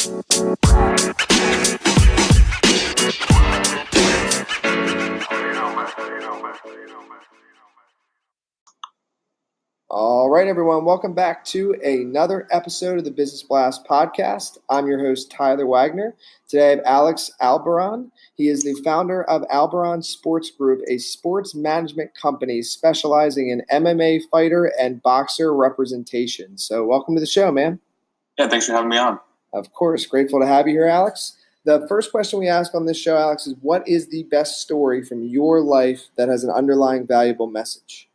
All right, everyone, welcome back to another episode of the Business Blast podcast. I'm your host, Tyler Wagner. Today I have Alex Albarran. He is the founder of Albarran Sports Group, a sports management company specializing in MMA fighter and boxer representation. So welcome to the show, man. Yeah, thanks for having me on. Of course, grateful to have you here, Alex. The first question we ask on this show, Alex, is what is the best story from your life that has an underlying valuable message?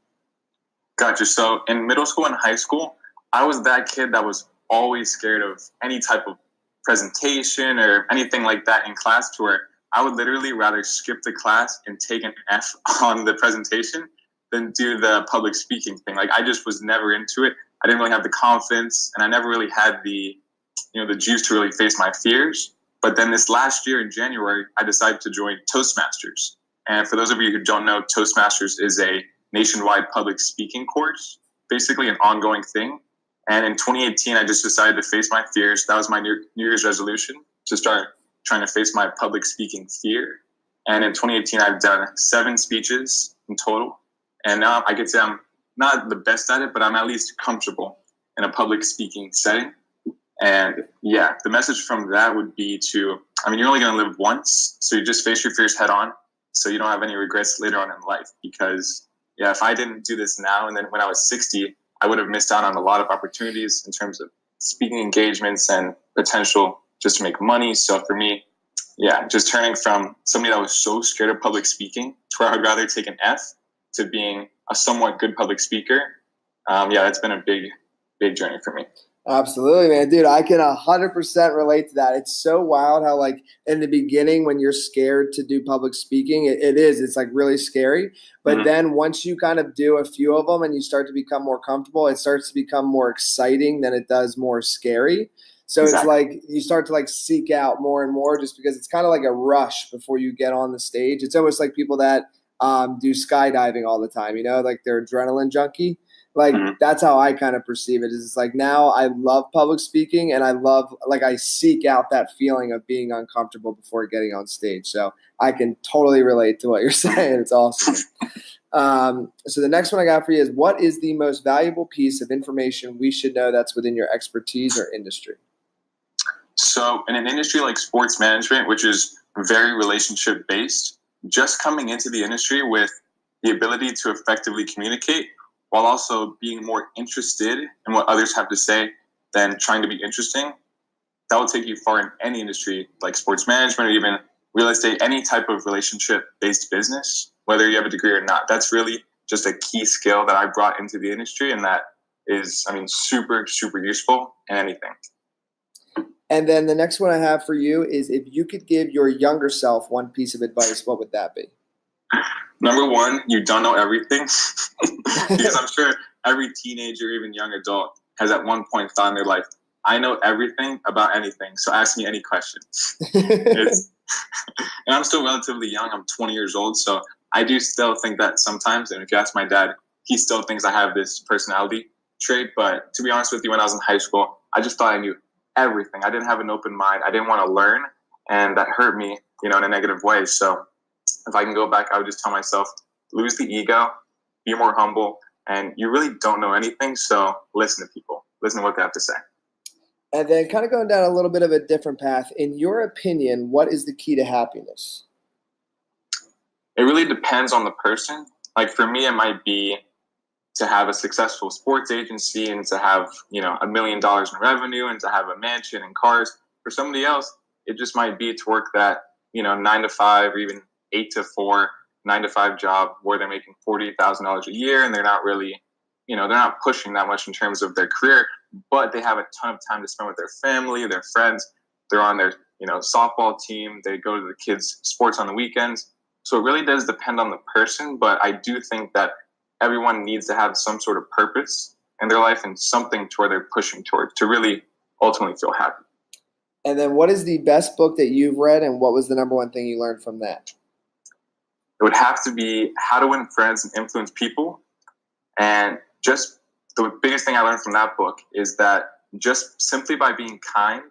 Gotcha. So in middle school and high school, I was that kid that was always scared of any type of presentation or anything like that in class, to where I would literally rather skip the class and take an F on the presentation than do the public speaking thing. Like, I just was never into it. I didn't really have the confidence, and I never really had the juice to really face my fears. But then this last year in January, I decided to join Toastmasters. And for those of you who don't know, Toastmasters is a nationwide public speaking course, basically an ongoing thing. And in 2018, I just decided to face my fears. That was my New Year's resolution, to start trying to face my public speaking fear. And in 2018, I've done 7 speeches in total. And now I could say I'm not the best at it, but I'm at least comfortable in a public speaking setting. And yeah, the message from that would be you're only going to live once. So you just face your fears head on, so you don't have any regrets later on in life. Because yeah, if I didn't do this now, and then when I was 60, I would have missed out on a lot of opportunities in terms of speaking engagements and potential just to make money. So for me, yeah, just turning from somebody that was so scared of public speaking to where I'd rather take an F to being a somewhat good public speaker. That's been a big journey for me. Absolutely, man. Dude, I can 100% relate to that. It's so wild how, like, in the beginning when you're scared to do public speaking, it's like really scary. But then once you kind of do a few of them and you start to become more comfortable, it starts to become more exciting than it does more scary. So Exactly. It's like you start to like seek out more and more, just because it's kind of like a rush before you get on the stage. It's almost like people that do skydiving all the time, like they're adrenaline junkie. Like, that's how I kind of perceive it. Is it's like, now I love public speaking, and I seek out that feeling of being uncomfortable before getting on stage. So I can totally relate to what you're saying. It's awesome. So the next one I got for you is, what is the most valuable piece of information we should know that's within your expertise or industry? So in an industry like sports management, which is very relationship based, just coming into the industry with the ability to effectively communicate while also being more interested in what others have to say than trying to be interesting, that will take you far in any industry like sports management or even real estate, any type of relationship-based business, whether you have a degree or not. That's really just a key skill that I brought into the industry, and that is, super, super useful in anything. And then the next one I have for you is, if you could give your younger self one piece of advice, what would that be? Number one, you don't know everything. Because I'm sure every teenager, even young adult, has at one point thought in their life, I know everything about anything, so ask me any questions. And I'm still relatively young. I'm 20 years old, so I do still think that sometimes. And if you ask my dad, he still thinks I have this personality trait. But to be honest with you, when I was in high school, I just thought I knew everything. I didn't have an open mind. I didn't want to learn, and that hurt me, in a negative way. So if I can go back, I would just tell myself, lose the ego, be more humble, and you really don't know anything, so listen to people. Listen to what they have to say. And then kind of going down a little bit of a different path, in your opinion, what is the key to happiness? It really depends on the person. Like, for me, it might be to have a successful sports agency and to have, $1 million in revenue and to have a mansion and cars. For somebody else, it just might be to work that, 9 to 5 or even 8 to 4, 9 to 5 job where they're making $40,000 a year, and they're not really, they're not pushing that much in terms of their career, but they have a ton of time to spend with their family, their friends. They're on their, softball team. They go to the kids' sports on the weekends. So it really does depend on the person, but I do think that everyone needs to have some sort of purpose in their life and something to where they're pushing toward to really ultimately feel happy. And then what is the best book that you've read, and what was the number one thing you learned from that? It would have to be How to Win Friends and Influence People. And just the biggest thing I learned from that book is that just simply by being kind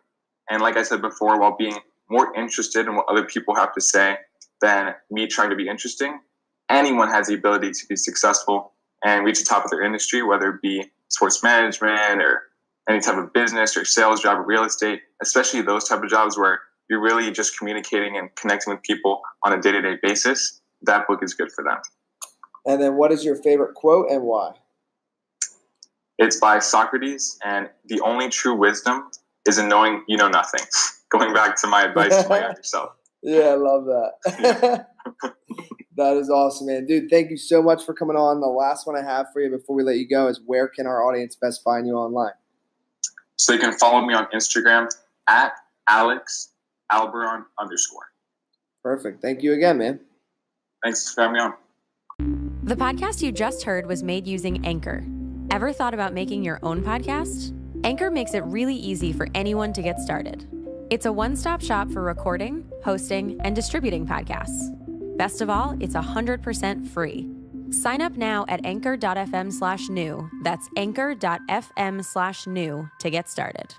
And like I said before, while being more interested in what other people have to say than me trying to be interesting, anyone has the ability to be successful and reach the top of their industry, whether it be sports management or any type of business or sales job or real estate, especially those type of jobs where you're really just communicating and connecting with people on a day-to-day basis. That book is good for them. And then what is your favorite quote and why? It's by Socrates, and the only true wisdom is in knowing you know nothing. Going back to my advice to my younger self. Yeah, I love that. That is awesome, man. Dude, thank you so much for coming on. The last one I have for you before we let you go is, where can our audience best find you online? So you can follow me on Instagram at Albarran_. Perfect. Thank you again, man. Thanks for having me on. The podcast you just heard was made using Anchor. Ever thought about making your own podcast? Anchor makes it really easy for anyone to get started. It's a one-stop shop for recording, hosting, and distributing podcasts. Best of all, it's 100% free. Sign up now at anchor.fm/new. That's anchor.fm/new to get started.